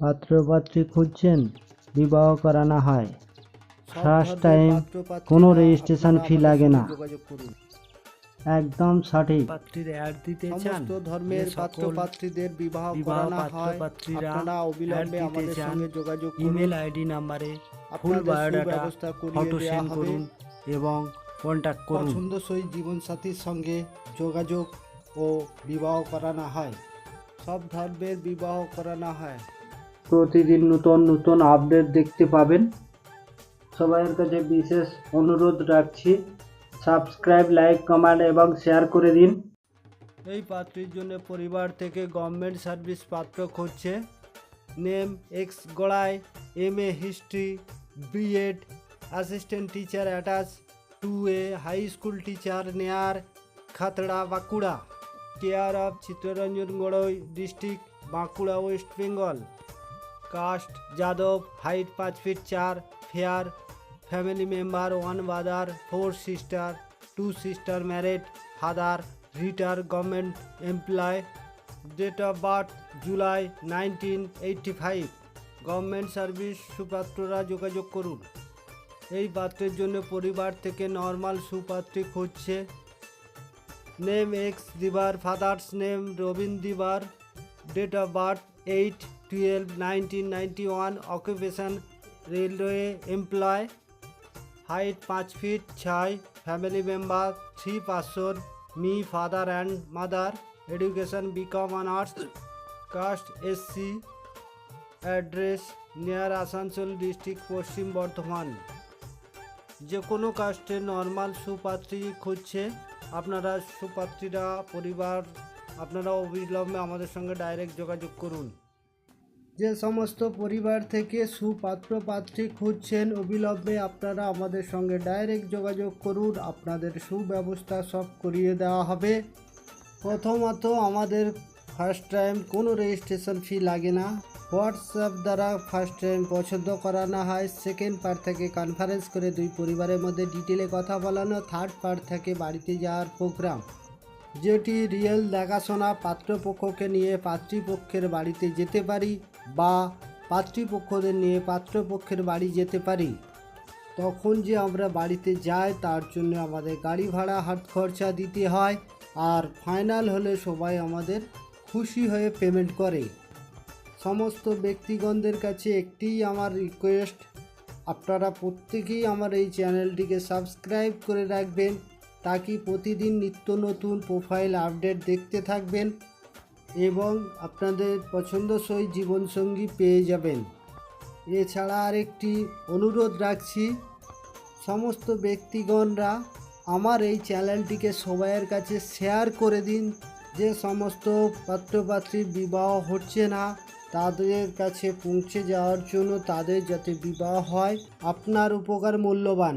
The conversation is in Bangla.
পাত্রপাত্রী খুঁজছেন, বিবাহ করানো হয়। ফার্স্ট টাইম, কোনো রেজিস্ট্রেশন ফি লাগে না। একদম সঠিক। পাত্রীর অ্যাড দিতে চান, সমস্ত ধর্মের পাত্রপাত্রীদের বিবাহ করানো হয়। আপনারা অবিলম্বে আমাদের সঙ্গে যোগাযোগ করুন। ইমেল আইডি নাম্বারে ফুল আপনাদের বায়োডাটা সুব্যবস্থা করিয়ে ফটো দেওয়া সেন্ড হবে। করুন এবং কন্ট্যাক্ট করুন। পছন্দসই জীবনসাথীর সঙ্গে যোগাযোগ ও বিবাহ করানো হয়। সব ধর্মের বিবাহ করানো হয়। প্রতিদিন নতুন নতুন আপডেট দেখতে পাবেন। সবাইয়ের কাছে বিশেষ অনুরোধ রাখছি, সাবস্ক্রাইব, লাইক, কমেন্ট এবং শেয়ার করে দিন। এই পাত্রীর জন্য পরিবার থেকে গভর্নমেন্ট সার্ভিস পাত্র খুঁজছে। Name X Gorai, MA history, BEd, assistant teacher attach 2A, high school teacher near Khatra Bankura. Care of Chittaranjan Gorai, district Bankura, West Bengal. Caste Yadav, height 5 feet 4, fair. Family member 1 brother, 4 sister, 2 sister married, father retired government employee. Date of birth July 1985। Government service সুপাত্ররা যোগাযোগ করুন। এই পাত্রের জন্য পরিবার থেকে নর্মাল সুপাত্রী খুঁজছে। Name X Dibar, father's name Rabin Dibar. Date of birth 8/12/1991। Occupation railway employee. Height 5 feet 6। Family member 3 person, me father and mother. Education BCom honours. Caste SC। Address near Asansol district, Paschim Bardhaman. যে কোনো কাস্টের নর্মাল সুপাত্রী খুঁজছে। আপনারা সুপাত্রীরা পরিবার, আপনারা অবিলম্বে আমাদের সঙ্গে ডাইরেক্ট যোগাযোগ করুন। যে সমস্ত পরিবার থেকে সুপাত্র পাত্রী খুঁজছেন, অবিলম্বে আপনারা আমাদের সঙ্গে ডাইরেক্ট যোগাযোগ করুন। আপনাদের সুব্যবস্থা সব করিয়ে দেওয়া হবে। প্রথমত আমাদের ফার্স্ট টাইম কোনো রেজিস্ট্রেশন ফি লাগে না। হোয়াটসঅ্যাপ দ্বারা ফার্স্ট টাইম পছন্দ করানো হয়। সেকেন্ড পার্ট থেকে কনফারেন্স করে দুই পরিবারের মধ্যে ডিটেলে কথা বলানো। থার্ড পার্ট থেকে বাড়িতে যাওয়ার প্রোগ্রাম, যেটি রিয়েল দেখাশোনা। পাত্রপক্ষকে নিয়ে পাত্রীপক্ষের বাড়িতে যেতে পারি বা পাত্রীপক্ষদের নিয়ে পাত্রপক্ষের বাড়ি যেতে পারি। তখন যে আমরা বাড়িতে যাই তার জন্য আমাদের গাড়ি ভাড়া হাত খরচা দিতে হয়। আর ফাইনাল হলে সবাই আমাদের খুশি হয়ে পেমেন্ট করে। সমস্ত ব্যক্তিগণদের কাছে একটিই আমার রিকোয়েস্ট, আপনারা প্রত্যেকেই আমার এই চ্যানেলটিকে সাবস্ক্রাইব করে রাখবেন, তাকি প্রতিদিন নিত্য নতুন প্রোফাইল আপডেট দেখতে থাকবেন এবং আপনাদের পছন্দসই জীবনসঙ্গী পেয়ে যাবেন। এছাড়া আরেকটি অনুরোধ রাখছি, সমস্ত ব্যক্তিগণরা আমার এই চ্যানেলটিকে সবাইয়ের কাছে শেয়ার করে দিন। যে সমস্ত পাত্রপাত্রীর বিবাহ হচ্ছে না তাদের কাছে পৌঁছে যাওয়ার জন্য, তাদের যাতে বিবাহ হয়। আপনার উপকার মূল্যবান।